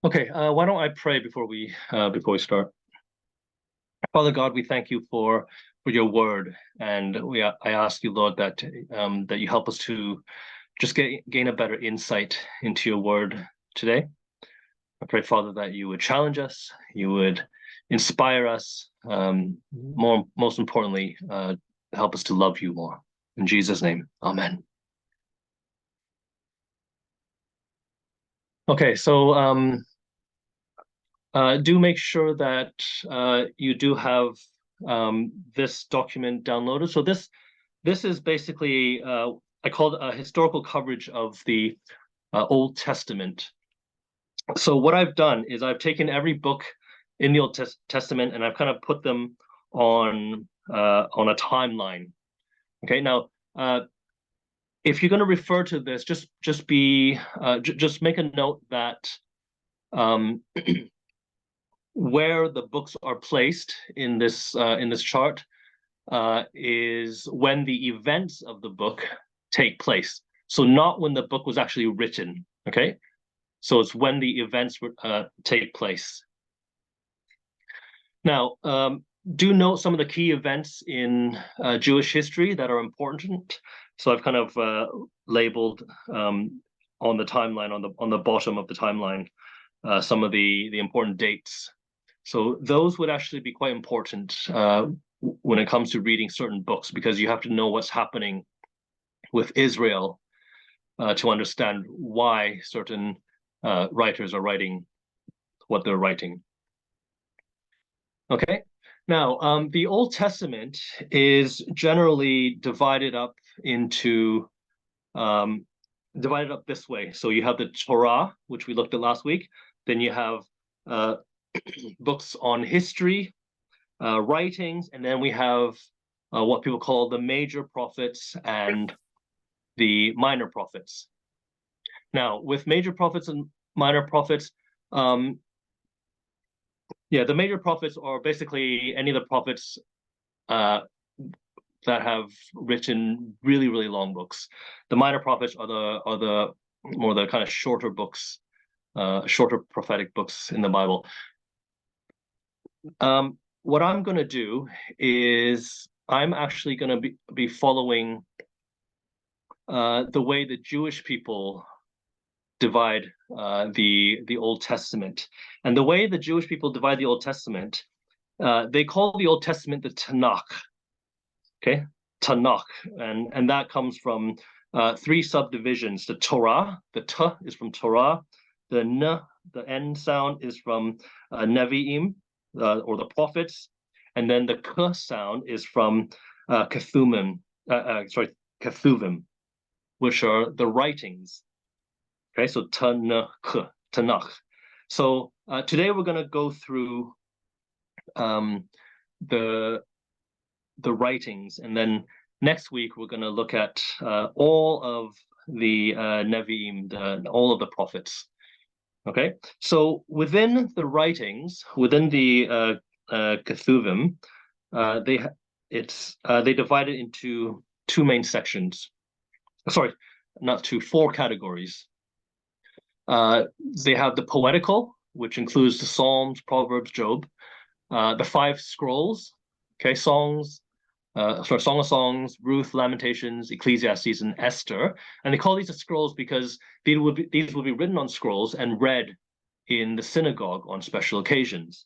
Okay, why don't I pray before we start? Father God, we thank you for your word, and I ask you, Lord, that you help us to just gain a better insight into your word today. I pray, Father, that you would challenge us, you would inspire us, most importantly, help us to love you more. In Jesus' name, Amen. Okay, so do make sure that you do have this document downloaded. So this is basically I call it a historical coverage of the Old Testament. So what I've done is I've taken every book in the Old Testament and I've kind of put them on a timeline. Okay, now if you're going to refer to this, just make a note that um, where the books are placed in this chart is when the events of the book take place. So not when the book was actually written. Okay, so it's when the events take place. Now, do note some of the key events in Jewish history that are important. So I've kind of labeled on the timeline on the bottom of the timeline some of the important dates. So those would actually be quite important when it comes to reading certain books, because you have to know what's happening with Israel to understand why certain writers are writing what they're writing. Okay. Now, the Old Testament is generally um, divided up this way. So you have the Torah, which we looked at last week. Then you have uh, books on history, writings, and then we have what people call the major prophets and the minor prophets. Now, with major prophets and minor prophets, um, yeah, the major prophets are basically any of the prophets uh, that have written really, really long books. The minor prophets are the more the kind of shorter books, shorter prophetic books in the Bible. What I'm going to do is I'm actually going to be following the way the Jewish people divide the Old Testament, and the way the Jewish people divide the Old Testament, they call the Old Testament the Tanakh. Okay, Tanakh, and that comes from three subdivisions. The Torah, the T is from Torah, the N, the N sound is from Nevi'im, or the prophets, and then the K sound is from Kethurim, Ketuvim, which are the writings. Okay, so Tanakh, Tanakh. So today we're going to go through um, the writings, and then next week we're going to look at all of the Nevi'im, all of the prophets. Okay, so within the writings, within the Ketuvim, they divide it into two main sections. Sorry, not two, four categories. They have the poetical, which includes the Psalms, Proverbs, Job, the five scrolls, okay, songs, Song of Songs, Ruth, Lamentations, Ecclesiastes, and Esther. And they call these the scrolls because these will be written on scrolls and read in the synagogue on special occasions.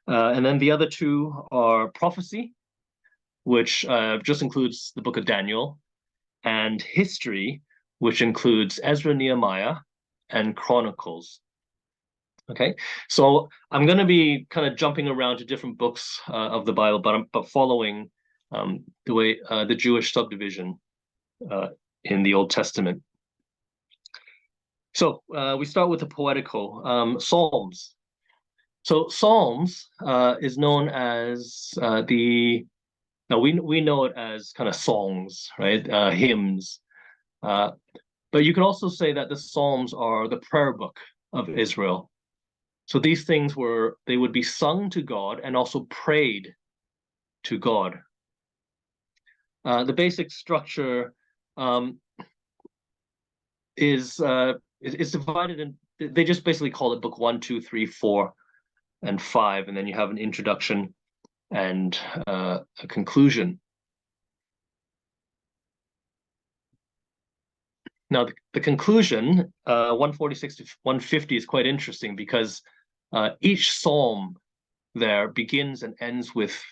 And then the other two are prophecy, which just includes the book of Daniel, and history, which includes Ezra, Nehemiah, and Chronicles. Okay, so I'm going to be kind of jumping around to different books of the Bible, but following the way the Jewish subdivision in the Old Testament. So we start with the poetical Psalms. So Psalms is known as now we know it as kind of songs, right? Hymns. But you could also say that the Psalms are the prayer book of Israel. So these things they would be sung to God and also prayed to God. The basic structure is divided they just basically call it book 1, 2, 3, 4, and 5, and then you have an introduction and a conclusion. Now, the conclusion, 146 to 150, is quite interesting because each psalm there begins and ends with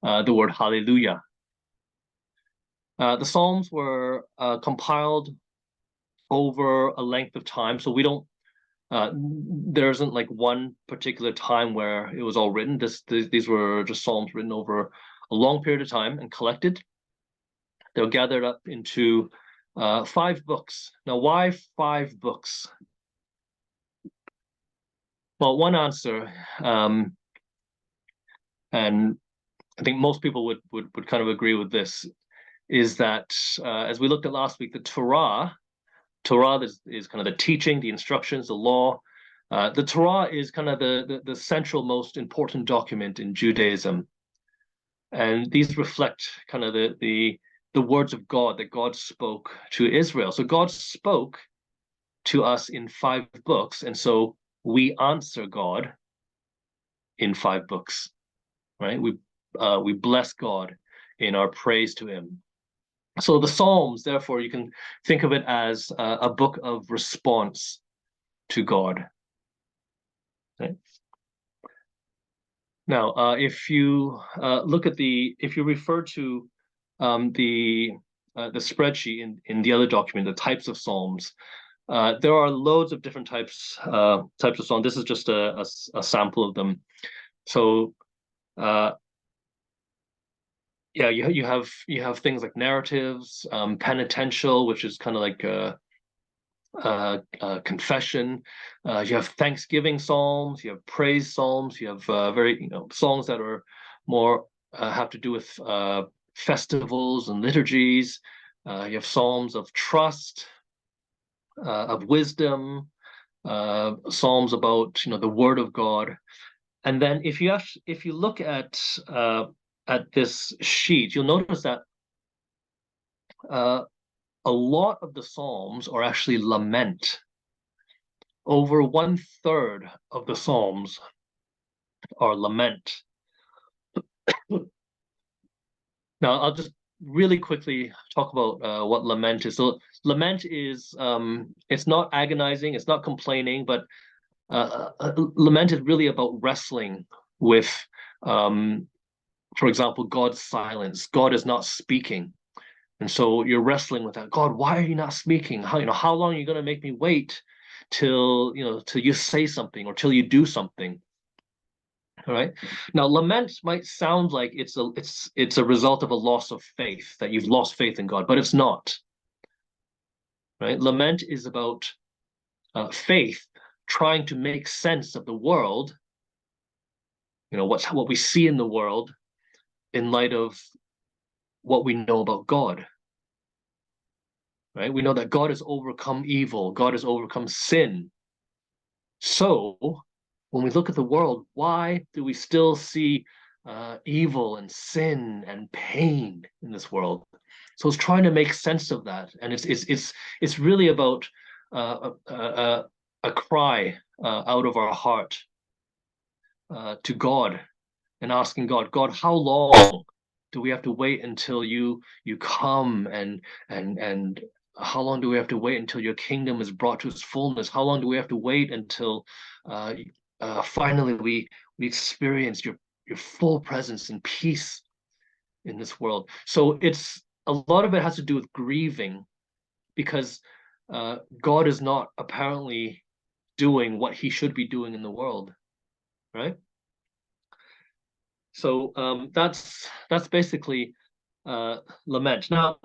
the word hallelujah. The psalms were compiled over a length of time, so we don't. There isn't like one particular time where it was all written. These were just psalms written over a long period of time and collected. They were gathered up into 5 books. Now, why 5 books? Well, one answer, and I think most people would kind of agree with this, is that as we looked at last week, the Torah is kind of the teaching, the instructions, the law. The Torah is kind of the central, most important document in Judaism, and these reflect kind of the words of God that God spoke to Israel. So God spoke to us in 5 books, and so we answer God in 5 books, right? We bless God in our praise to Him. So the Psalms, therefore, you can think of it as a book of response to God. Okay. Now, if you look at if you refer to the spreadsheet in the other document, the types of Psalms, there are loads of different types of Psalms. This is just a sample of them. So, yeah, you have things like narratives, penitential, which is kind of like confession. You have thanksgiving psalms, you have praise psalms, you have very songs that are more have to do with festivals and liturgies. You have psalms of trust, of wisdom, psalms about the word of God. And then if you look at this sheet, you'll notice that a lot of the Psalms are actually lament. Over 1/3 of the Psalms are lament. Now, I'll just really quickly talk about what lament is. So, lament is it's not agonizing, it's not complaining, but lament is really about wrestling with, for example, God's silence. God is not speaking. And so you're wrestling with that. God, why are you not speaking? How long are you going to make me wait till you say something or till you do something? All right. Now, lament might sound like it's a result of a loss of faith, that you've lost faith in God, but it's not. Right? Lament is about faith trying to make sense of the world. What we see in the world in light of what we know about God. Right? We know that God has overcome evil, God has overcome sin. So when we look at the world, why do we still see evil and sin and pain in this world? So it's trying to make sense of that, and it's really about a cry out of our heart to God, and asking God, how long do we have to wait until you come, and how long do we have to wait until your kingdom is brought to its fullness? How long do we have to wait until finally we experience your full presence and peace in this world? So it's a lot of it has to do with grieving, because God is not apparently doing what He should be doing in the world, right? So that's basically lament. Now,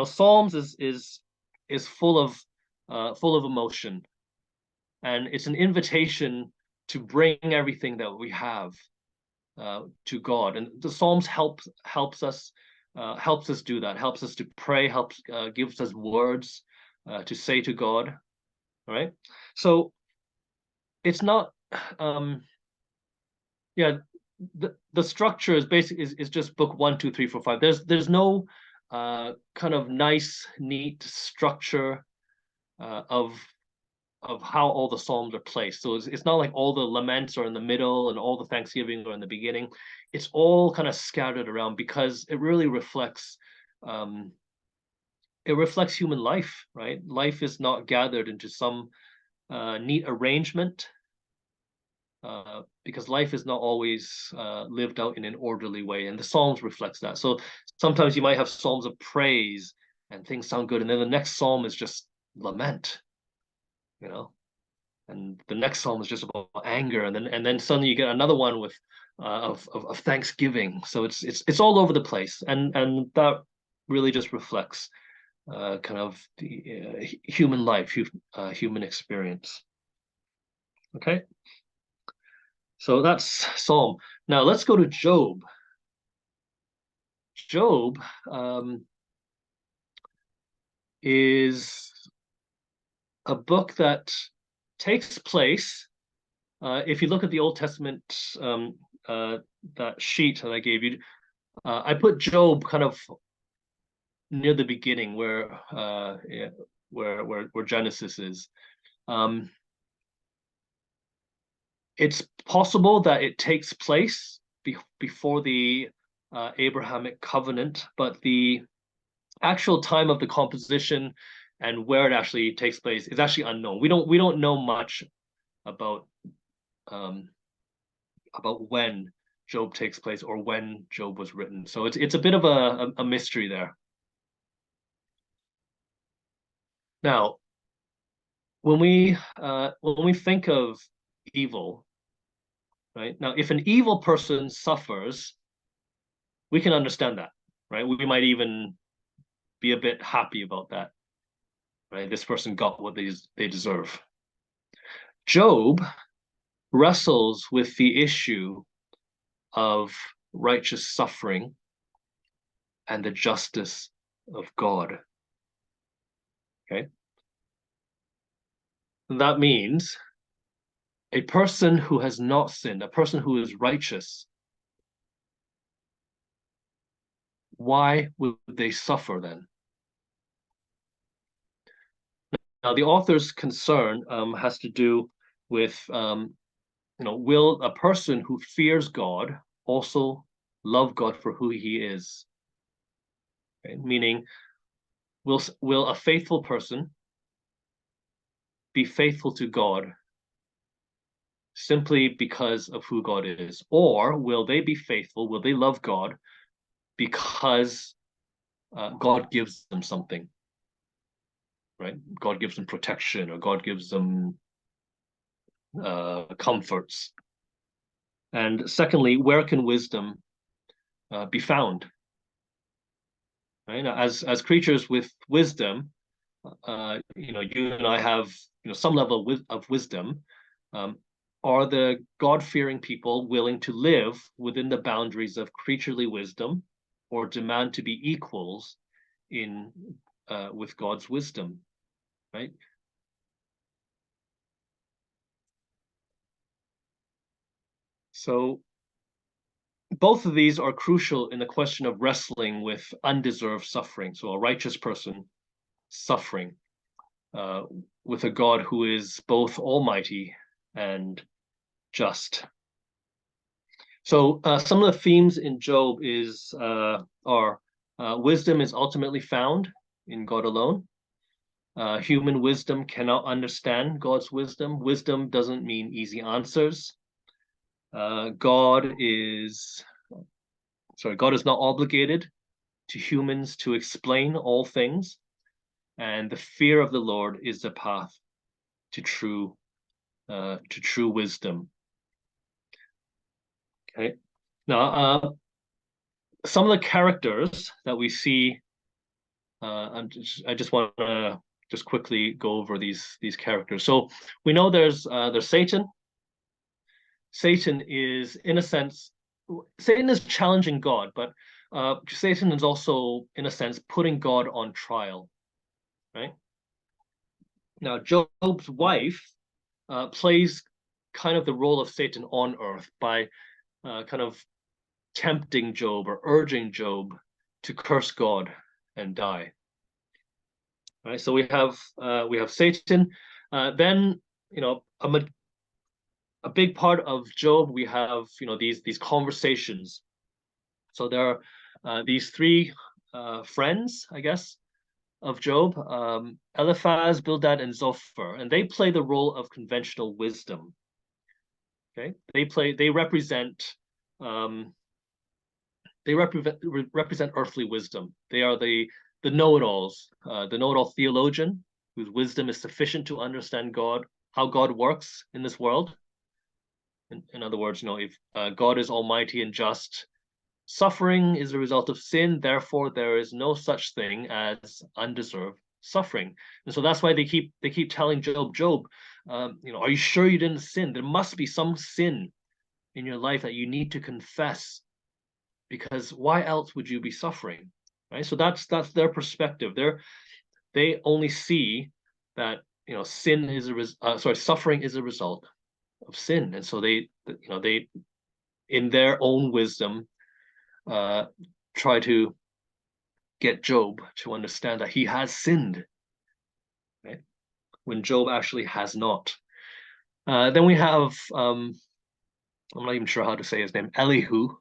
Psalms is full of emotion, and it's an invitation to bring everything that we have to God. And the Psalms helps us do that. Helps us to pray. Gives us words to say to God. All right. So it's not. Yeah. The structure is is just book 1, 2, 3, 4, 5. There's no kind of nice, neat structure of of how all the psalms are placed. So it's not like all the laments are in the middle and all the thanksgiving are in the beginning. It's all kind of scattered around because it really reflects um, human life, right? Life is not gathered into some neat arrangement because life is not always lived out in an orderly way, and the Psalms reflects that. So sometimes you might have psalms of praise and things sound good, and then the next psalm is just lament, you know, and the next psalm is just about anger, and then suddenly you get another one with of thanksgiving. So it's all over the place, and that really just reflects kind of the human life, human experience. Okay. So that's Psalm. Now let's go to Job. Job is a book that takes place. If you look at the Old Testament, that sheet that I gave you, I put Job kind of near the beginning yeah, where Genesis is. It's possible that it takes place before the Abrahamic covenant, but the actual time of the composition and where it actually takes place is actually unknown. We don't know much about um, when Job takes place or when Job was written. So it's a bit of a mystery there. Now, when we think of evil, right? Now, if an evil person suffers, we can understand that, right? We might even be a bit happy about that, right? This person got what they deserve. Job wrestles with the issue of righteous suffering and the justice of God. Okay. That means a person who has not sinned, a person who is righteous, why would they suffer then? Now, the author's concern has to do with, will a person who fears God also love God for who he is? Okay? Meaning, will a faithful person be faithful to God simply because of who God is? Or will they be faithful? Will they love God because God gives them something, right? God gives them protection, or God gives them comforts. And secondly, where can wisdom be found? Right? Now, as creatures with wisdom, you and I have some level of wisdom. Are the God-fearing people willing to live within the boundaries of creaturely wisdom, or demand to be equals in with God's wisdom? Right? So both of these are crucial in the question of wrestling with undeserved suffering. So a righteous person suffering uh, with a God who is both almighty and just. So some of the themes in Job are wisdom is ultimately found in God alone. Human wisdom cannot understand God's wisdom. Wisdom doesn't mean easy answers. God is not obligated to humans to explain all things, and the fear of the Lord is the path to true wisdom. Okay. Now, some of the characters that we see, I just want to just quickly go over these characters. So we know there's Satan. Satan is, in a sense, Satan is challenging God, but Satan is also, in a sense, putting God on trial, right? Now, Job's wife plays kind of the role of Satan on earth by kind of tempting Job or urging Job to curse God and die. Right, so we have Satan. Then, a big part of Job, we have, these conversations. So there are these three friends, I guess, of Job, Eliphaz, Bildad, and Zophar, and they play the role of conventional wisdom. Okay, they represent um, represent earthly wisdom. They are the know-it-alls, the know-it-all theologian whose wisdom is sufficient to understand God, how God works in this world. In other words, if God is almighty and just, suffering is a result of sin, therefore there is no such thing as undeserved suffering. And so that's why they keep telling Job, are you sure you didn't sin? There must be some sin in your life that you need to confess, because why else would you be suffering? Right? So that's their perspective. They only see that sin is suffering is a result of sin, and so they in their own wisdom try to get Job to understand that he has sinned, right? When Job actually has not. Then we have I'm not even sure how to say his name, Elihu.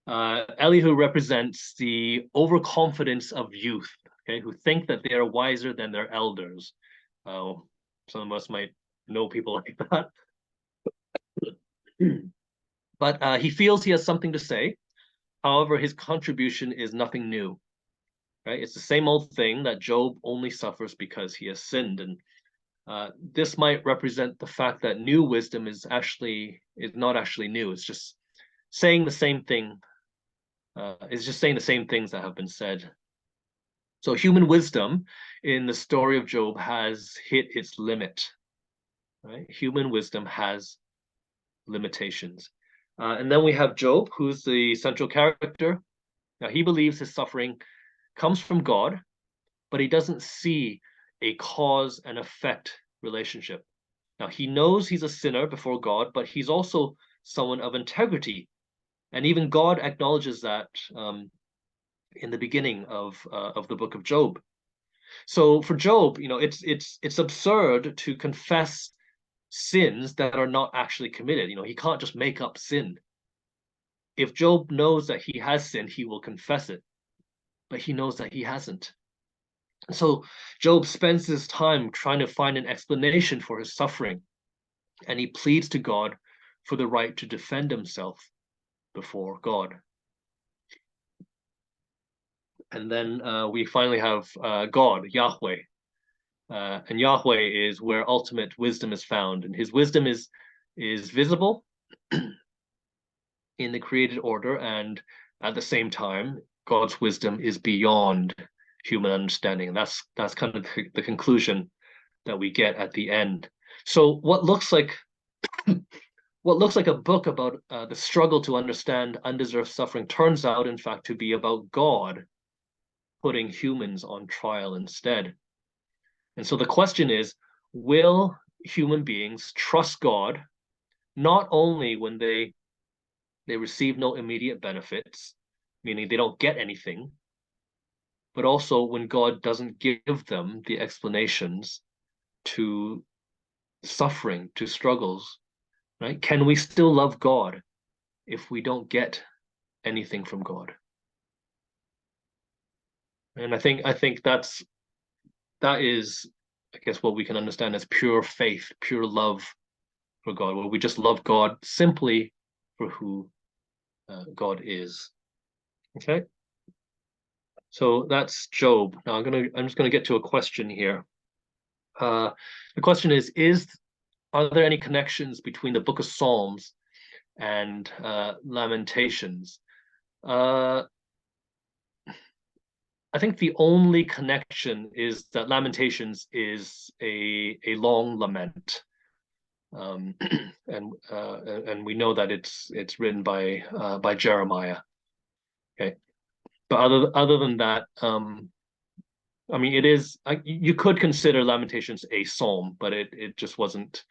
Elihu represents the overconfidence of youth, okay, who think that they are wiser than their elders. Some of us might know people like that. But he feels he has something to say. However, his contribution is nothing new, right? It's the same old thing that Job only suffers because he has sinned. And this might represent the fact that new wisdom is not actually new. It's just saying the same thing. It's just saying the same things that have been said. So human wisdom in the story of Job has hit its limit, right? Human wisdom has limitations. And then we have Job, who's the central character. Now, he believes his suffering comes from God, but he doesn't see a cause and effect relationship. Now, he knows he's a sinner before God, but he's also someone of integrity. And even God acknowledges that in the beginning of the book of Job. So for Job, it's absurd to confess sins that are not actually committed. He can't just make up sin. If Job knows that he has sinned, he will confess it, but he knows that he hasn't. So Job spends his time trying to find an explanation for his suffering, and he pleads to God for the right to defend himself before God. And then we finally have God, Yahweh. And Yahweh is where ultimate wisdom is found, and his wisdom is visible in the created order, and at the same time, God's wisdom is beyond human understanding. And that's kind of the conclusion that we get at the end. So what looks like a book about the struggle to understand undeserved suffering turns out, in fact, to be about God putting humans on trial instead. And so the question is, will human beings trust God not only when they receive no immediate benefits, meaning they don't get anything, but also when God doesn't give them the explanations to suffering, to struggles, right? Can we still love God if we don't get anything from God? And I think that is, I guess, what we can understand as pure faith, pure love for God, where we just love God simply for who God is. Okay, so that's Job. Now I'm just gonna get to a question here. The question is are there any connections between the Book of Psalms and Lamentations? I think the only connection is that Lamentations is a long lament, and we know that it's written by Jeremiah. Okay, but other than that, I mean, you could consider Lamentations a psalm, but it just wasn't.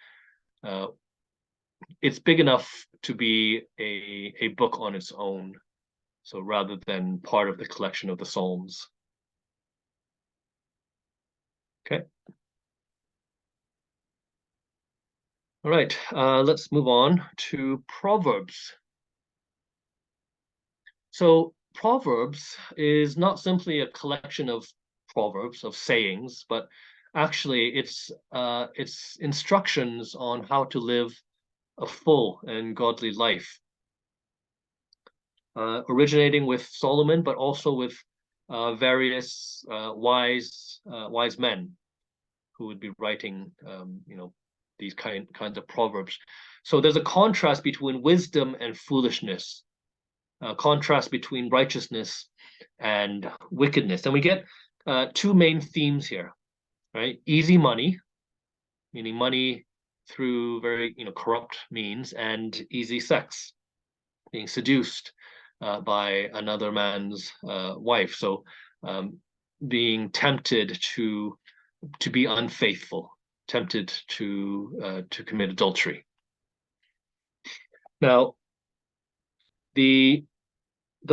It's big enough to be a book on its own, so rather than part of the collection of the Psalms. Okay. All right, let's move on to Proverbs. So Proverbs is not simply a collection of proverbs, of sayings, but actually it's instructions on how to live a full and godly life, originating with Solomon, but also with various wise men who would be writing, these kinds of proverbs. So there's a contrast between wisdom and foolishness, a contrast between righteousness and wickedness, and we get two main themes here, right? Easy money, meaning money through very corrupt means, and easy sex, being seduced by another man's wife. So being tempted to be unfaithful, tempted to commit adultery. Now, the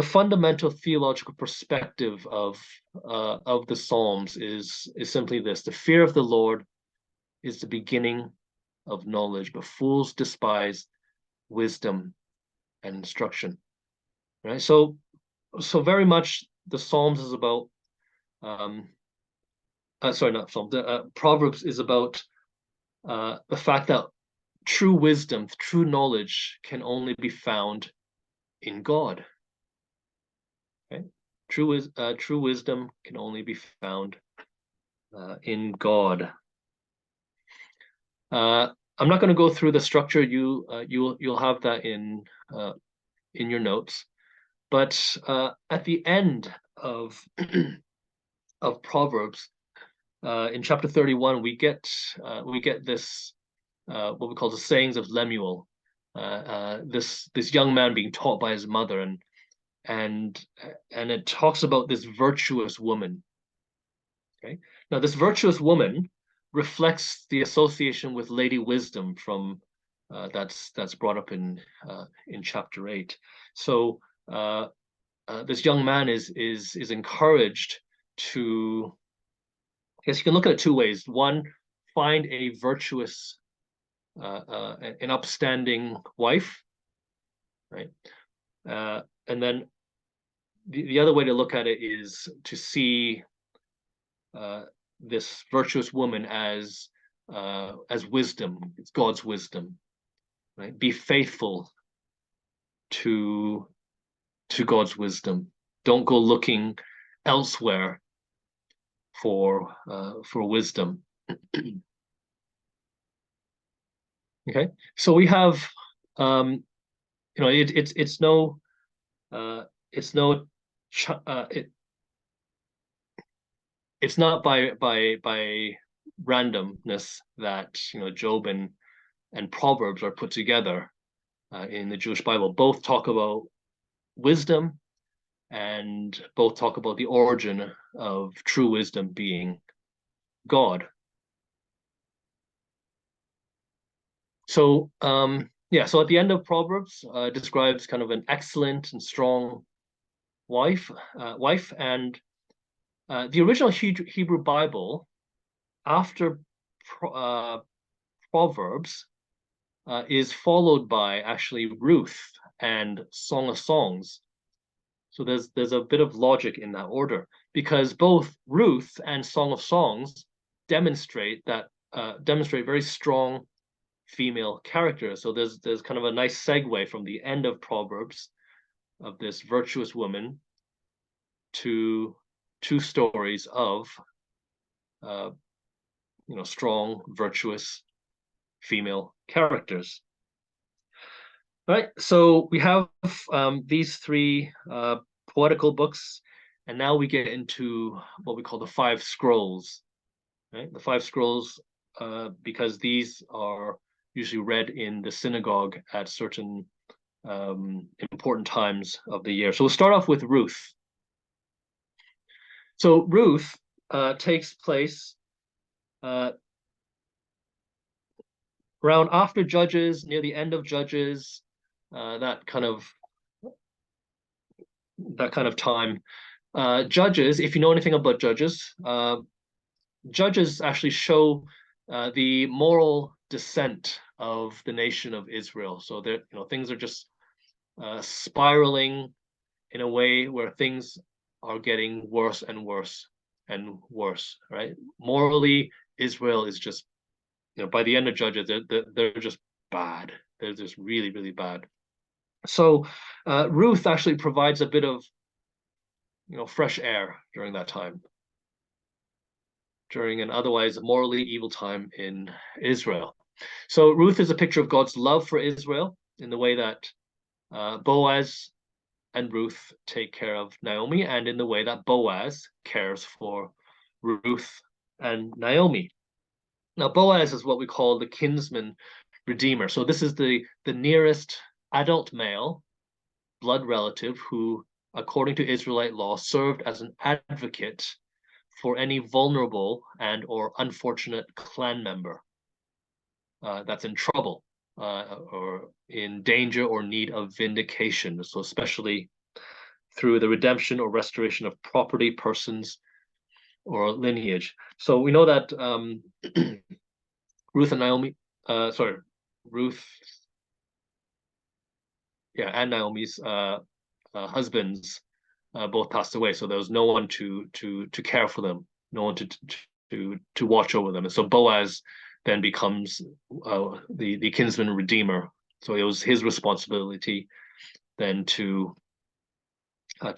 fundamental theological perspective of the Psalms is simply this: the fear of the Lord is the beginning of knowledge, but fools despise wisdom and instruction. Right. So very much the Psalms is about sorry, not Psalms. Proverbs is about the fact that true wisdom, true knowledge can only be found in God. Okay? True wisdom can only be found in God. I'm not going to go through the structure. You'll have that in your notes. But at the end of of Proverbs, in chapter 31, we get this what we call the sayings of Lemuel. This young man being taught by his mother, and it talks about this virtuous woman. Okay, now this virtuous woman reflects the association with Lady Wisdom from that's brought up in chapter 8. So this young man is encouraged to, I guess you can look at it two ways. One, find a virtuous, an upstanding wife, right? And then the other way to look at it is to see this virtuous woman as wisdom. It's God's wisdom, right? Be faithful to God's wisdom. Don't go looking elsewhere for wisdom. Okay, so we have it's no it's not by randomness that Job and Proverbs are put together in the Jewish Bible. Both talk about wisdom, and both talk about the origin of true wisdom being God. So so at the end of Proverbs, describes kind of an excellent and strong wife, and the original Hebrew Bible, after Proverbs, is followed by actually Ruth and Song of Songs. So there's a bit of logic in that order, because both Ruth and Song of Songs demonstrate very strong female characters. So there's kind of a nice segue from the end of Proverbs, of this virtuous woman, to two stories of strong, virtuous female characters. All right, so we have these three poetical books, and now we get into what we call the five scrolls. Right, the five scrolls, because these are usually read in the synagogue at certain important times of the year. So we'll start off with Ruth. So Ruth takes place around after Judges, near the end of Judges, that kind of time. Judges, if you know anything about Judges, Judges actually show the moral descent of the nation of Israel. So there, things are just spiraling in a way where things are getting worse and worse and worse, right? Morally, Israel is just, by the end of Judges, they're just bad. They're just really, really bad. So Ruth actually provides a bit of, fresh air during that time, during an otherwise morally evil time in Israel. So Ruth is a picture of God's love for Israel in the way that Boaz and Ruth take care of Naomi, and in the way that Boaz cares for Ruth and Naomi. Now, Boaz is what we call the kinsman redeemer. So this is the nearest adult male blood relative who, according to Israelite law, served as an advocate for any vulnerable and or unfortunate clan member that's in trouble or in danger or need of vindication. So especially through the redemption or restoration of property, persons, or lineage. So we know that Ruth and Naomi, Ruth, and Naomi's husbands both passed away. So there was no one to care for them, no one to watch over them. And so Boaz then becomes the kinsman redeemer. So it was his responsibility then to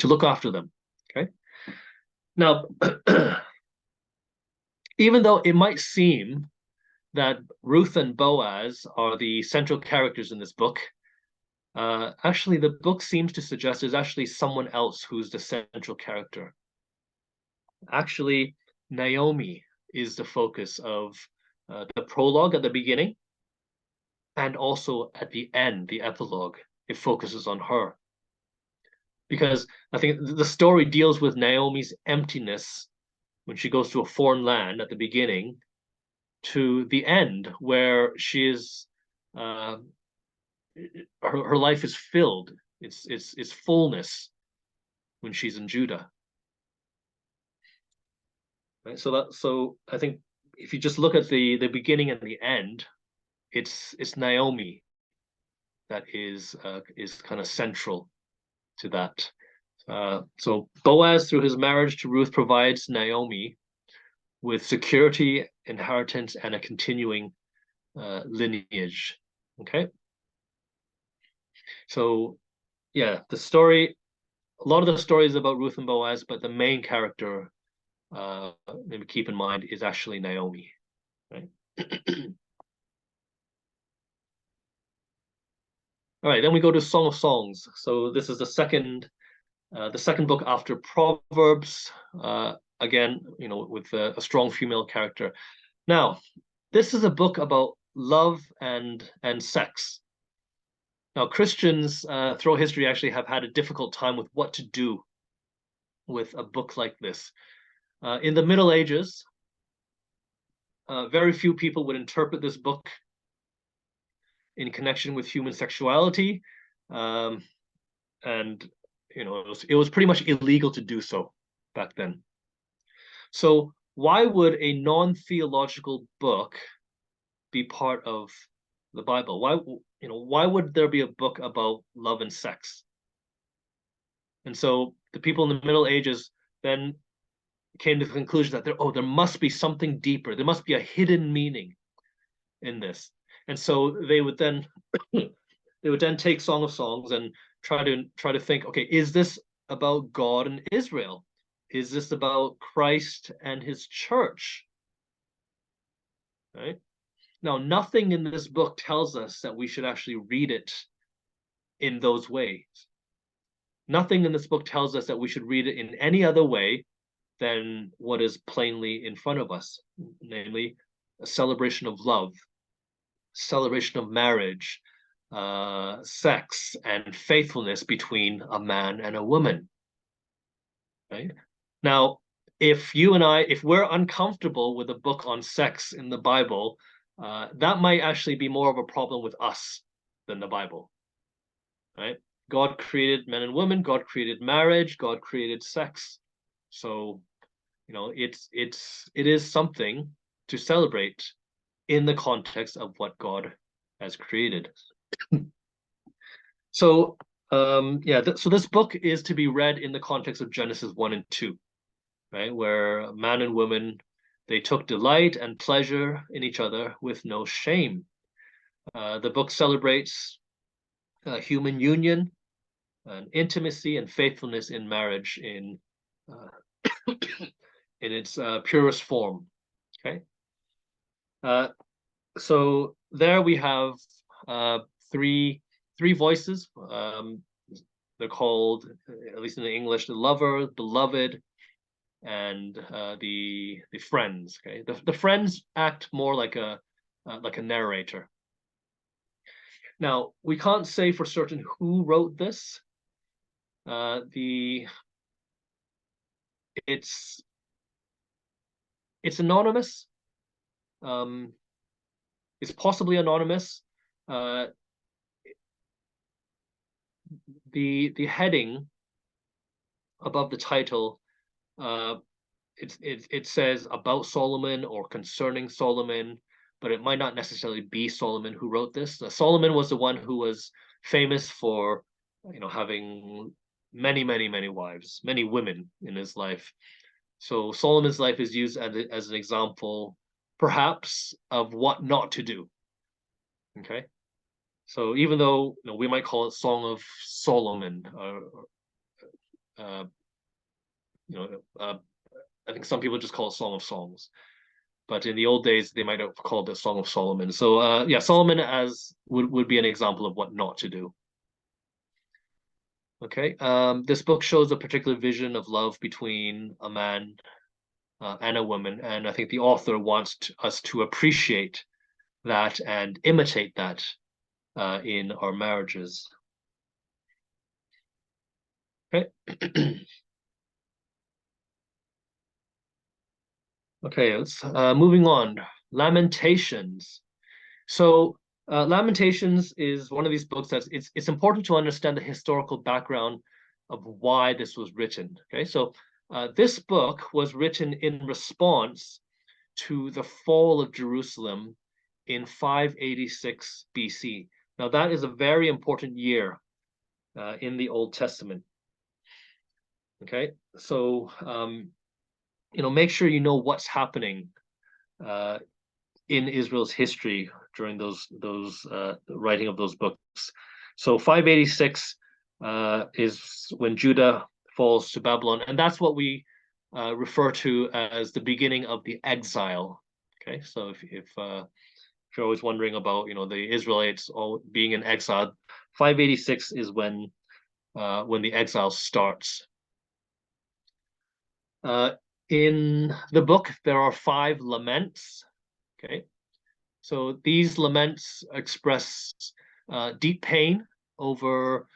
look after them. Okay. Now, even though it might seem that Ruth and Boaz are the central characters in this book, actually the book seems to suggest there's actually someone else who's the central character. Actually, Naomi is the focus of the prologue at the beginning, and also at the end, the epilogue. It focuses on her. Because I think the story deals with Naomi's emptiness when she goes to a foreign land at the beginning, to the end where she is her life is filled. It's fullness when she's in Judah. Right? So I think if you just look at the beginning and the end, it's Naomi that is kind of central to that. So Boaz, through his marriage to Ruth, provides Naomi with security, inheritance, and a continuing lineage. Okay. So yeah, the story, a lot of the story is about Ruth and Boaz, but the main character, maybe keep in mind, is actually Naomi, right? All right, then we go to Song of Songs. So this is the second book after Proverbs. Again, with a strong female character. Now, this is a book about love and sex. Now, Christians throughout history actually have had a difficult time with what to do with a book like this. In the Middle Ages, very few people would interpret this book in connection with human sexuality, and it was pretty much illegal to do so back then. So why would a non-theological book be part of the Bible? Why would there be a book about love and sex? And so the people in the Middle Ages then came to the conclusion that there must be something deeper. There must be a hidden meaning in this. And so they would then take Song of Songs and try to think, okay, is this about God and Israel? Is this about Christ and his church? Right? Now, nothing in this book tells us that we should actually read it in those ways. Nothing in this book tells us that we should read it in any other way than what is plainly in front of us, namely a celebration of love, celebration of marriage, sex, and faithfulness between a man and a woman. Right? Now, if we're uncomfortable with a book on sex in the Bible, that might actually be more of a problem with us than the Bible. Right? God created men and women, God created marriage, God created sex. So, it is something to celebrate in the context of what God has created. So so this book is to be read in the context of Genesis 1 and 2, right? Where man and woman, they took delight and pleasure in each other with no shame. The book celebrates human union and intimacy and faithfulness in marriage in its purest form. Okay. So there we have three voices. They're called, at least in the English, the lover, beloved, and the friends. Okay, the friends act more like a narrator. Now we can't say for certain who wrote this. It's anonymous. It's possibly anonymous. The heading above the title, it says about Solomon or concerning Solomon, but it might not necessarily be Solomon who wrote this. Solomon was the one who was famous for, having many wives, many women in his life. So Solomon's life is used as an example, perhaps, of what not to do. Okay, so even though we might call it Song of Solomon, uh, I think some people just call it Song of Songs, but in the old days they might have called it Song of Solomon. So yeah, Solomon as would be an example of what not to do. Okay, this book shows a particular vision of love between a man and a woman, and I think the author wants us to appreciate that and imitate that in our marriages. Okay. Okay, let's moving on. Lamentations. So Lamentations is one of these books that's it's important to understand the historical background of why this was written. Okay, so this book was written in response to the fall of Jerusalem in 586 BC. Now that is a very important year in the Old Testament. Okay, so make sure you know what's happening in Israel's history during those writing of those books. So 586 is when Judah falls to Babylon, and that's what we refer to as the beginning of the exile. Okay, so if you're always wondering about the Israelites all being in exile, 586 is when the exile starts. In the book, there are 5 laments. Okay, so these laments express deep pain over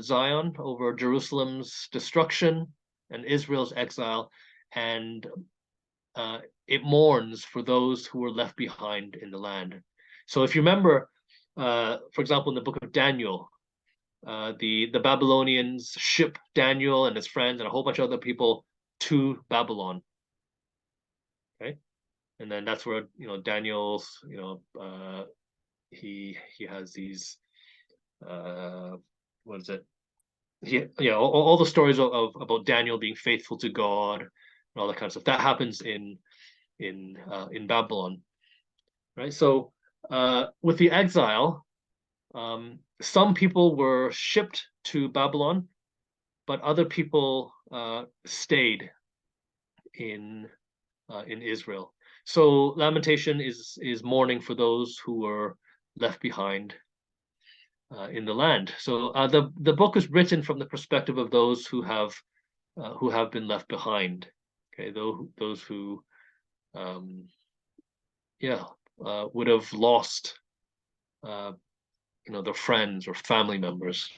Zion, over Jerusalem's destruction and Israel's exile, and it mourns for those who were left behind in the land. So if you remember, for example, in the book of Daniel, the Babylonians ship Daniel and his friends and a whole bunch of other people to Babylon. Okay, and then that's where Daniel's he has these what is it? All the stories of about Daniel being faithful to God and all that kind of stuff that happens in Babylon, right? So with the exile, some people were shipped to Babylon, but other people stayed in Israel. So lamentation is mourning for those who were left behind in the land. So the book is written from the perspective of those who have been left behind. Okay, those who would have lost their friends or family members.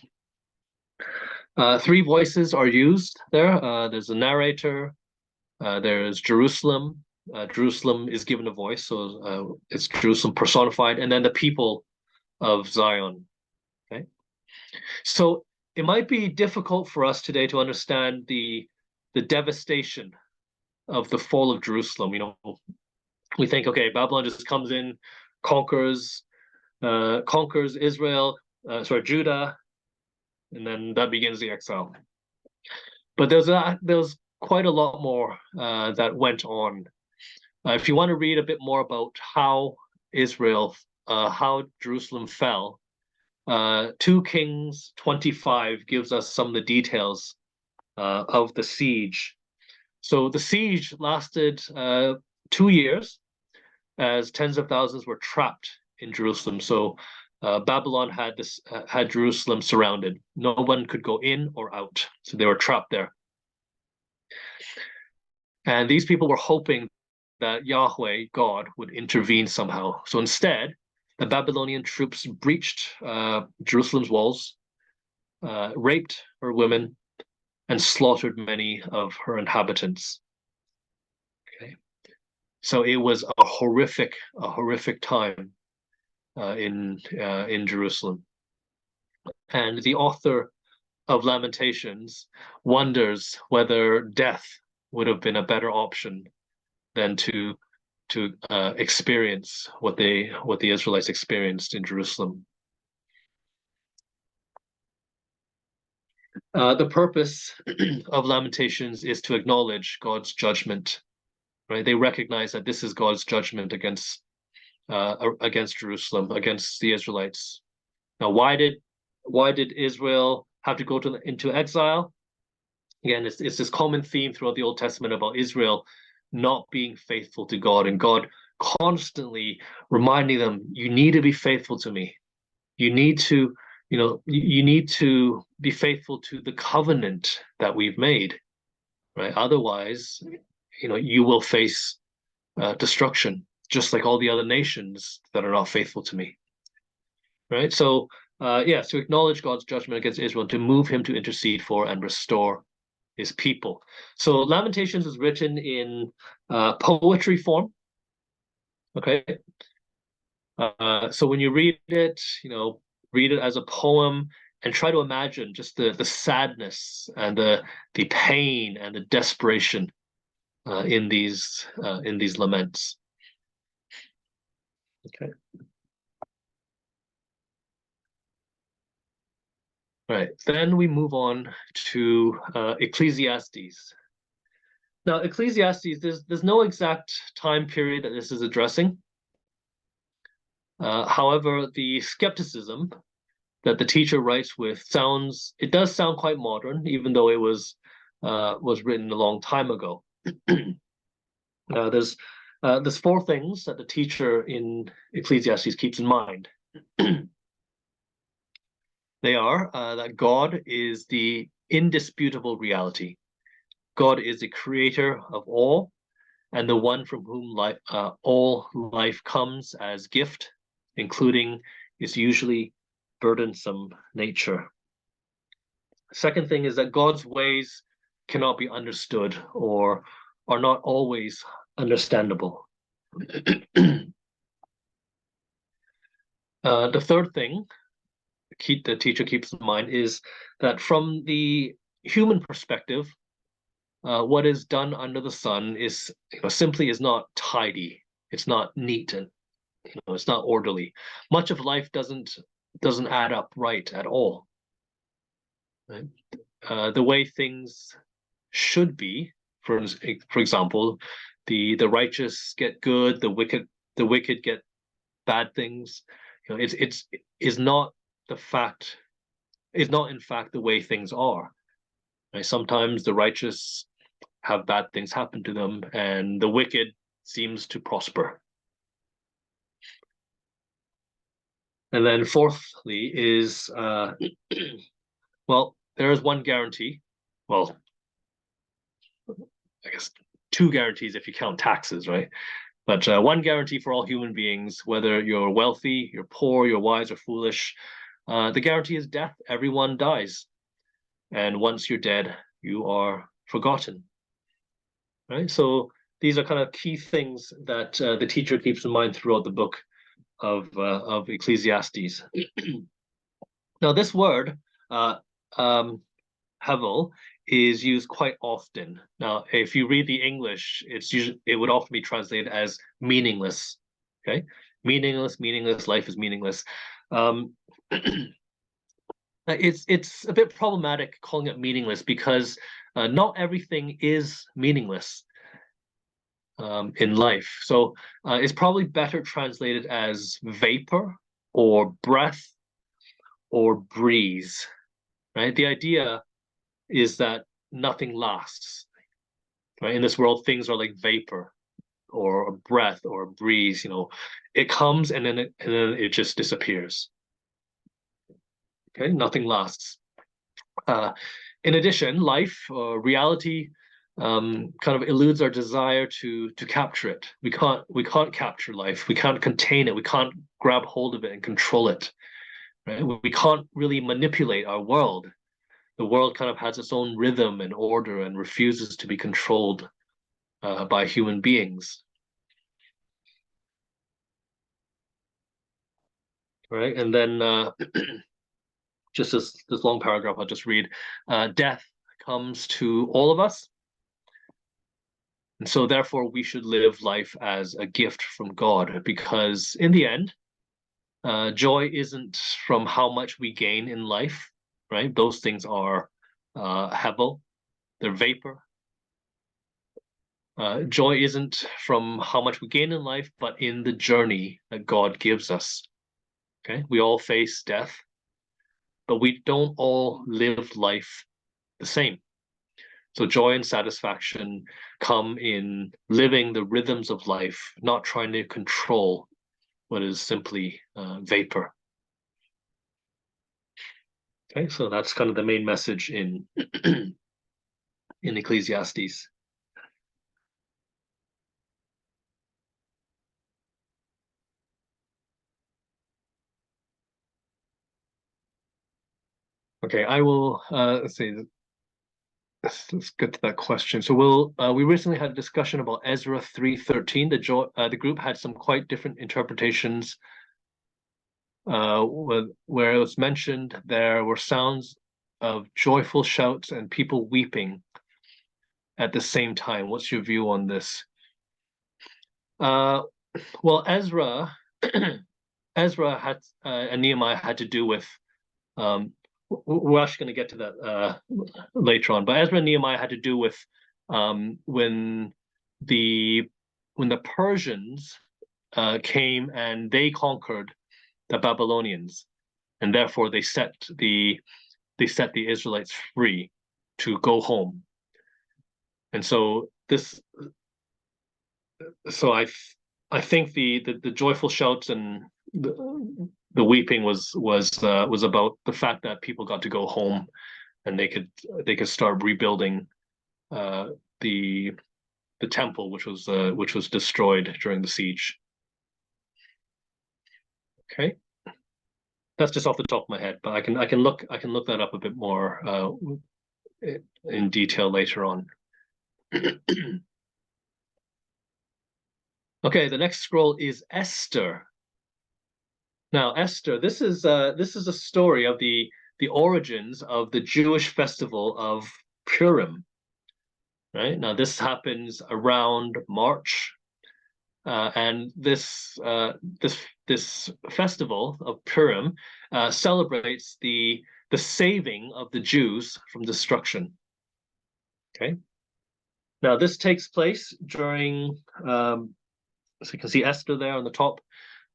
3 voices are used there. There's a narrator. There's Jerusalem. Jerusalem is given a voice, so it's Jerusalem personified, and then the people of Zion. Okay, so it might be difficult for us today to understand the devastation of the fall of Jerusalem. We think, okay, Babylon just comes in, conquers, conquers Israel, Judah, and then that begins the exile. But there's quite a lot more that went on. If you want to read a bit more about how how Jerusalem fell, 2 Kings 25 gives us some of the details of the siege. So the siege lasted 2 years, as tens of thousands were trapped in Jerusalem. So Babylon had Jerusalem surrounded. No one could go in or out, so they were trapped there. And these people were hoping that Yahweh, God, would intervene somehow. So instead, the Babylonian troops breached Jerusalem's walls, raped her women, and slaughtered many of her inhabitants. Okay, so it was a horrific time in Jerusalem. And the author of Lamentations wonders whether death would have been a better option than to experience what the Israelites experienced in Jerusalem. The purpose of Lamentations is to acknowledge God's judgment. Right? They recognize that this is God's judgment against Jerusalem, against the Israelites. Now, why did Israel have to go into exile? Again, it's this common theme throughout the Old Testament about Israel not being faithful to God, and God constantly reminding them, you need to be faithful to me. You need to, you need to be faithful to the covenant that we've made, right? Otherwise, you will face destruction, just like all the other nations that are not faithful to me, right? So, to acknowledge God's judgment against Israel, to move him to intercede for and restore his people. So Lamentations is written in poetry form. Okay. So when you read it, read it as a poem and try to imagine just the sadness and the pain and the desperation in these laments. Okay. Right. Then we move on to Ecclesiastes. Now, Ecclesiastes, there's no exact time period that this is addressing. However, the skepticism that the teacher writes with does sound quite modern, even though it was written a long time ago. There's 4 things that the teacher in Ecclesiastes keeps in mind. They are that God is the indisputable reality. God is the creator of all, and the one from whom all life comes as gift, including its usually burdensome nature. Second thing is that God's ways cannot be understood or are not always understandable. The third thing the teacher keeps in mind is that from the human perspective, what is done under the sun is simply is not tidy. It's not neat, and it's not orderly. Much of life doesn't add up right at all. Right? The way things should be, for example, the righteous get good, the wicked get bad things. It's not in fact the way things are. Right? Sometimes the righteous have bad things happen to them, and the wicked seems to prosper. And then fourthly is, well, there is one guarantee. Well, I guess 2 guarantees if you count taxes, right? But one guarantee for all human beings, whether you're wealthy, you're poor, you're wise or foolish, the guarantee is death. Everyone dies. And once you're dead, you are forgotten. Right? So these are kind of key things that the teacher keeps in mind throughout the book of Ecclesiastes. Now, this word, Hevel, is used quite often. Now, if you read the English, it would often be translated as meaningless. Okay, Meaningless, meaningless, life is meaningless. Um, it's a bit problematic calling it meaningless because not everything is meaningless in life. So it's probably better translated as vapor or breath or breeze, right? The idea is that nothing lasts, right? In this world, things are like vapor or a breath or a breeze, it comes and then it just disappears. Okay, nothing lasts. Uh, in addition, life or reality kind of eludes our desire to capture it. We can't capture life. We can't contain it. We can't grab hold of it and control it. Right? We can't really manipulate our world. The world kind of has its own rhythm and order and refuses to be controlled by human beings. Right, and then just this long paragraph I'll just read. Death comes to all of us, and so therefore we should live life as a gift from God, because in the end, joy isn't from how much we gain in life, right? Those things are hevel, they're vapor. Joy isn't from how much we gain in life, but in the journey that God gives us. Okay, we all face death, but we don't all live life the same. So joy and satisfaction come in living the rhythms of life, not trying to control what is simply vapor. Okay, so that's kind of the main message in in Ecclesiastes. Okay, I will let's see. Let's get to that question. So we recently had a discussion about Ezra 3:13. The group had some quite different interpretations. Where it was mentioned there were sounds of joyful shouts and people weeping at the same time. What's your view on this? Uh, well, Ezra, Ezra had and Nehemiah had to do with. We're actually going to get to that later on, but Ezra and Nehemiah had to do with when the Persians came and they conquered the Babylonians, and therefore they set the Israelites free to go home. And so I think the joyful shouts and the weeping was about the fact that people got to go home and they could start rebuilding the temple, which was destroyed during the siege. Okay, that's just off the top of my head, but I can look that up a bit more in detail later on. Okay, the next scroll is Esther. Now, Esther, this is a story of the origins of the Jewish festival of Purim. Right now, this happens around March, and this festival of Purim celebrates the saving of the Jews from destruction. Okay. Now, this takes place during, so you can see Esther there on the top.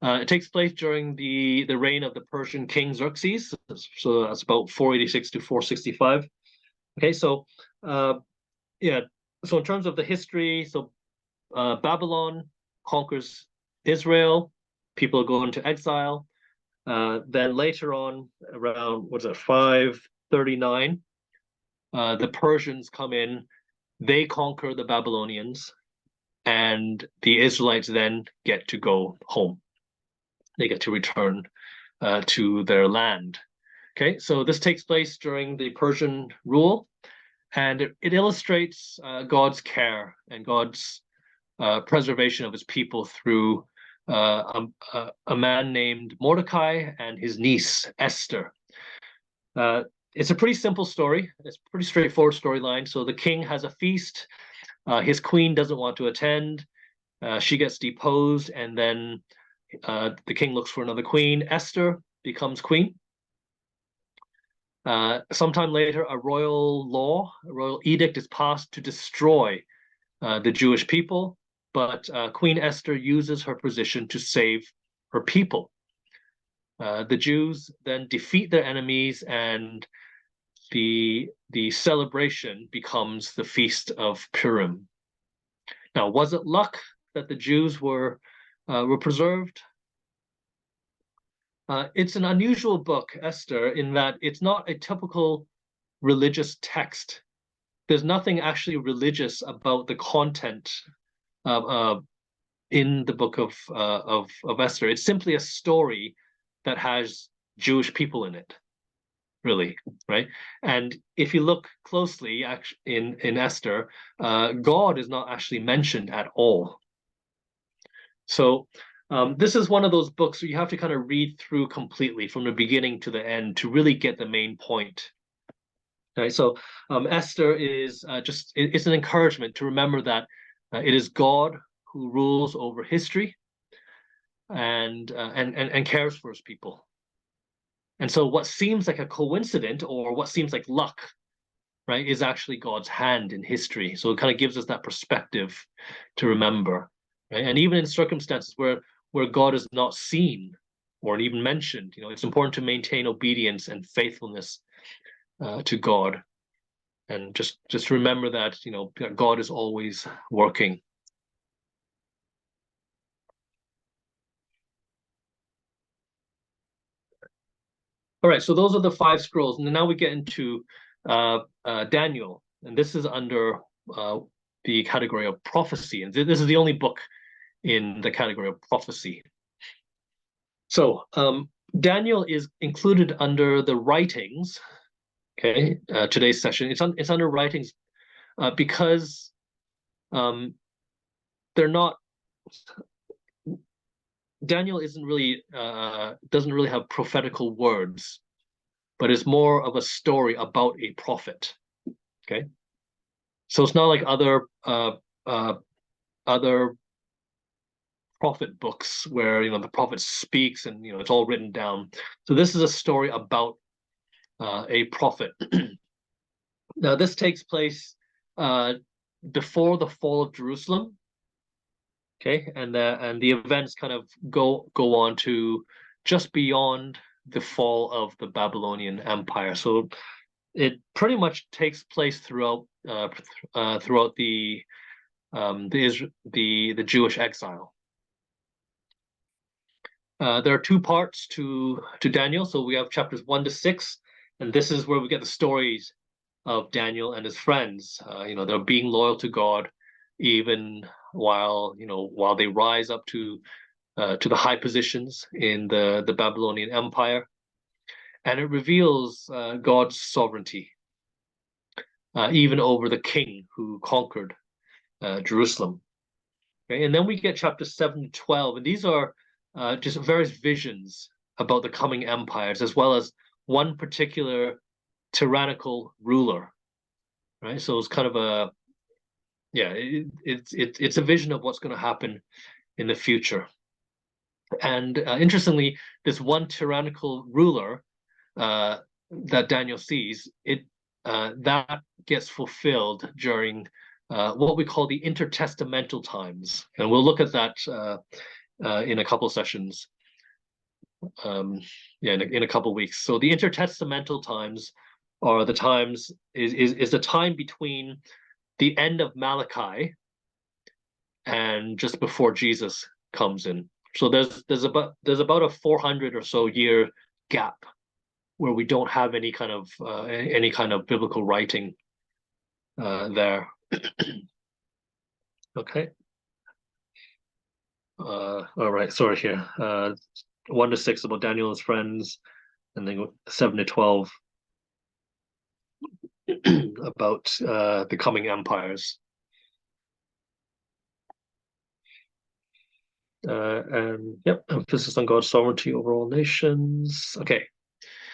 It takes place during the reign of the Persian king Xerxes, so that's about 486 to 465. Okay, so yeah, so in terms of the history, so Babylon conquers Israel, people go into exile. Then later on, around 539, the Persians come in, they conquer the Babylonians, and the Israelites then get to go home. They get to return to their land. Okay, so this takes place during the Persian rule, and it illustrates God's care and God's preservation of his people through a man named Mordecai and his niece Esther. It's a pretty simple story. It's a pretty straightforward storyline. So the king has a feast. His queen doesn't want to attend. She gets deposed, and then the king looks for another queen. Esther becomes queen. Sometime later, a royal edict is passed to destroy the Jewish people, but Queen Esther uses her position to save her people. The Jews then defeat their enemies, and the celebration becomes the Feast of Purim. Now, was it luck that the Jews were preserved? It's an unusual book, Esther, in that it's not a typical religious text. There's nothing actually religious about the content in the book of Esther. It's simply a story that has Jewish people in it, really, right? And if you look closely, in Esther, God is not actually mentioned at all. So this is one of those books where you have to kind of read through completely from the beginning to the end to really get the main point. Right, so Esther is it's an encouragement to remember that it is God who rules over history and cares for his people. And so what seems like a coincidence or what seems like luck, right, is actually God's hand in history. So it kind of gives us that perspective to remember, right? And even in circumstances where God is not seen or even mentioned, it's important to maintain obedience and faithfulness to God. And just remember that, God is always working. All right, so those are the 5 scrolls, and now we get into Daniel, and this is under the category of prophecy, and this is the only book in the category of prophecy. So Daniel is included under the writings. Okay, today's session it's under writings because they're not. Daniel isn't really doesn't really have prophetical words, but it's more of a story about a prophet. Okay, so it's not like other prophet books where the prophet speaks and it's all written down. So this is a story about a prophet. Now this takes place before the fall of Jerusalem. Okay, and the events kind of go on to just beyond the fall of the Babylonian Empire. So it pretty much takes place throughout the Jewish exile. There are 2 parts to Daniel. So we have chapters 1 to 6, and this is where we get the stories of Daniel and his friends. They're being loyal to God, even while they rise up to the high positions in the Babylonian Empire, and it reveals God's sovereignty, even over the king who conquered Jerusalem. Okay? And then we get chapters 7 to 12, and these are just various visions about the coming empires, as well as one particular tyrannical ruler. Right, so it's kind of it's a vision of what's going to happen in the future. And interestingly, this one tyrannical ruler that Daniel sees, that gets fulfilled during what we call the intertestamental times, and we'll look at that in a couple of sessions. In a couple of weeks. So the intertestamental times are the times is the time between the end of Malachi and just before Jesus comes in. So there's about a 400 or so year gap where we don't have any kind of biblical writing there. Okay. All right. Sorry here. 1 to 6 about Daniel and his friends, and then 7 to 12 about the coming empires. And emphasis on God's sovereignty over all nations. Okay,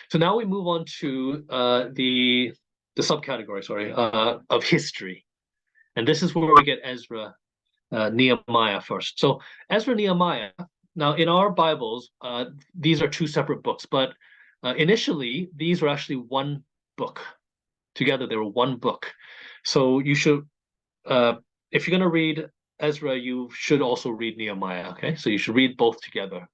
so now we move on to the subcategory, of history, and this is where we get Ezra, Nehemiah first. So Ezra, Nehemiah, Now in our Bibles, these are two separate books, but initially these were actually one book. Together they were one book. So you should, if you're going to read Ezra, you should also read Nehemiah. Okay, so you should read both together.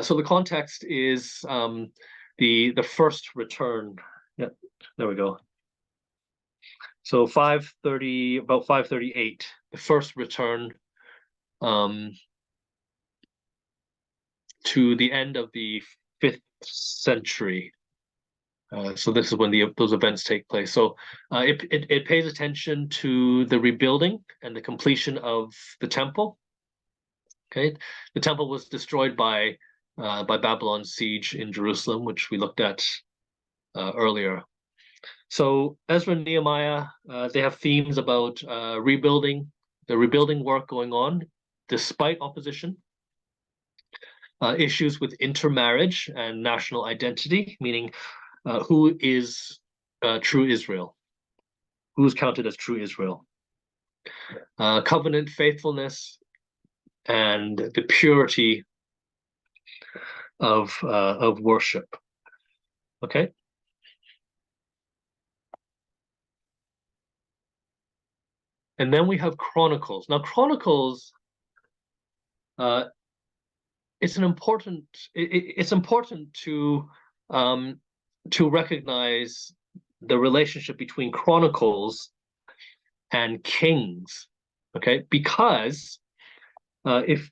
So the context is the first return. Yeah, there we go. So 530, about 538, the first return to the end of the 5th century. So this is when those events take place. So it pays attention to the rebuilding and the completion of the temple. Okay, the temple was destroyed by Babylon's siege in Jerusalem, which we looked at earlier. So Ezra and Nehemiah, they have themes about rebuilding, the rebuilding work going on despite opposition, issues with intermarriage and national identity, meaning who is true Israel, who's counted as true Israel, covenant faithfulness, and the purity of worship. Okay. And then we have Chronicles. Now, Chronicles, it's important to recognize the relationship between Chronicles and Kings. Okay, because if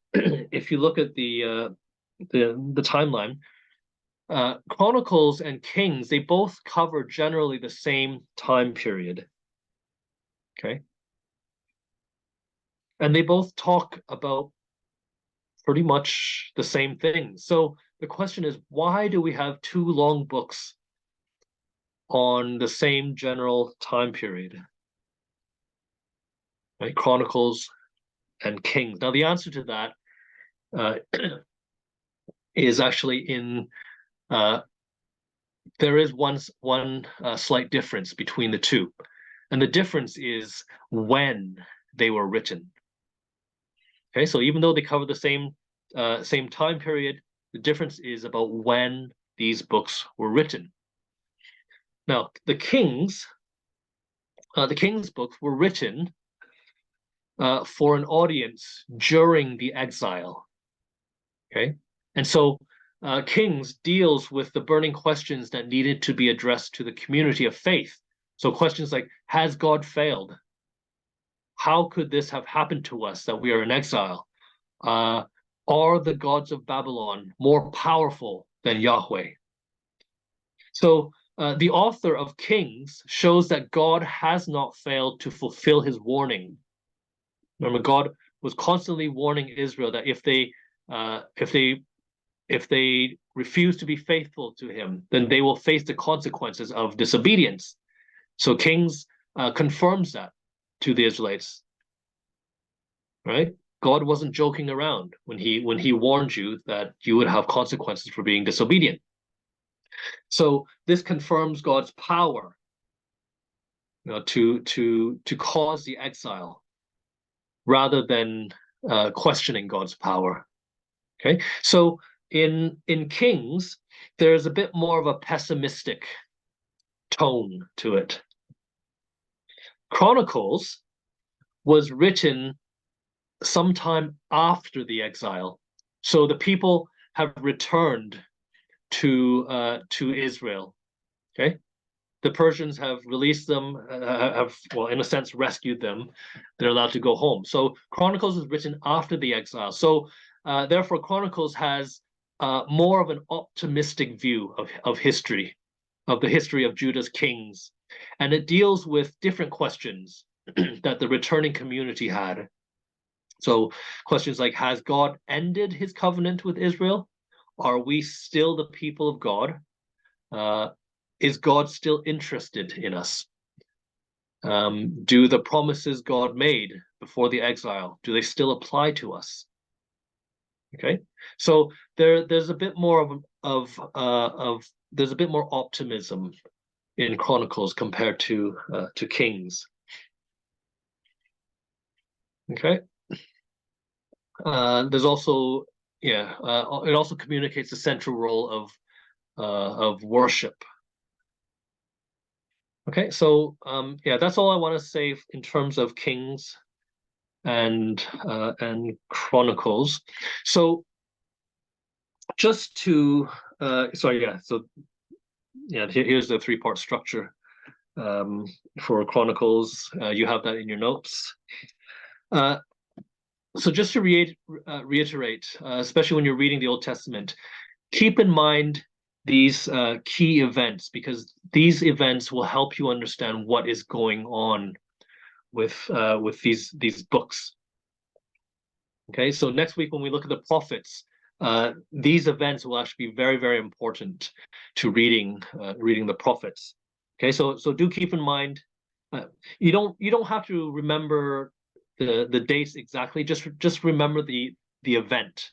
you look at the timeline, Chronicles and Kings, they both cover generally the same time period. Okay, and they both talk about pretty much the same thing. So the question is, why do we have two long books on the same general time period? Right? Chronicles and Kings. Now, the answer to that is actually in there is one slight difference between the two, and the difference is when they were written. Okay, so even though they cover the same time period, the difference is about when these books were written. Now, the Kings books were written for an audience during the exile. Okay, and so Kings deals with the burning questions that needed to be addressed to the community of faith. So questions like, has God failed? How could this have happened to us that we are in exile? Are the gods of Babylon more powerful than Yahweh? So the author of Kings shows that God has not failed to fulfill his warning. Remember, God was constantly warning Israel that if they refuse to be faithful to him, then they will face the consequences of disobedience. So Kings confirms that to the Israelites, right? God wasn't joking around when he warned you that you would have consequences for being disobedient. So this confirms God's power, to cause the exile, rather than questioning God's power. Okay, so in Kings, there's a bit more of a pessimistic tone to it. Chronicles was written sometime after the exile, so the people have returned to Israel. Okay, the Persians have released them, well, in a sense, rescued them. They're allowed to go home. So Chronicles is written after the exile. So therefore, Chronicles has more of an optimistic view of history, of the history of Judah's kings, and it deals with different questions that the returning community had. So questions like, has God ended his covenant with Israel? Are we still the people of God? Is God still interested in us? Do the promises God made before the exile, do they still apply to us? Okay, so there's a bit more of there's a bit more optimism in Chronicles compared to Kings. Okay, There's also, yeah, it also communicates the central role of worship. Okay, so yeah, that's all I want to say in terms of Kings and Chronicles. So just to sorry, yeah, so yeah, here's the three-part structure for Chronicles. You have that in your notes. Uh, so just to reiterate, especially when you're reading the Old Testament, keep in mind these key events, because these events will help you understand what is going on with these books. Okay, so next week when we look at the prophets, these events will actually be very, very important to reading the prophets. Okay, so do keep in mind, you don't have to remember the dates exactly. Just remember the event.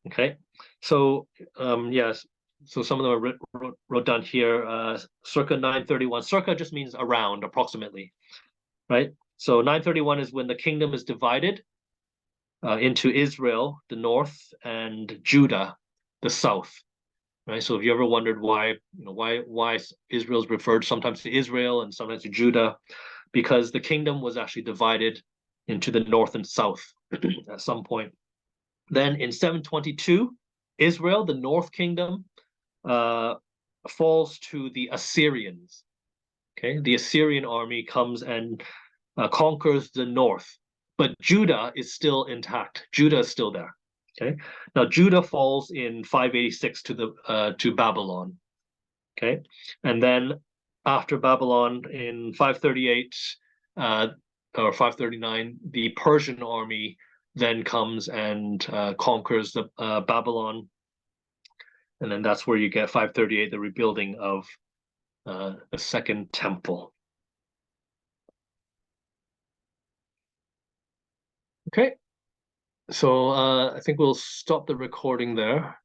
Okay, so yes, so some of them are wrote down here. Circa 931. Circa just means around, approximately, right? So 931 is when the kingdom is divided into Israel, the north, and Judah, the south. Right. So if you ever wondered why Israel is referred sometimes to Israel and sometimes to Judah, because the kingdom was actually divided into the north and south at some point. Then in 722, Israel, the north kingdom, uh, falls to the Assyrians. Okay, the Assyrian army comes and conquers the north, but Judah is still intact. Judah is still there. Okay, now Judah falls in 586 to Babylon. Okay, and then after Babylon in 538 or 539, the Persian army then comes and conquers the Babylon, and then that's where you get 538, the rebuilding of the second temple. Okay, so I think we'll stop the recording there.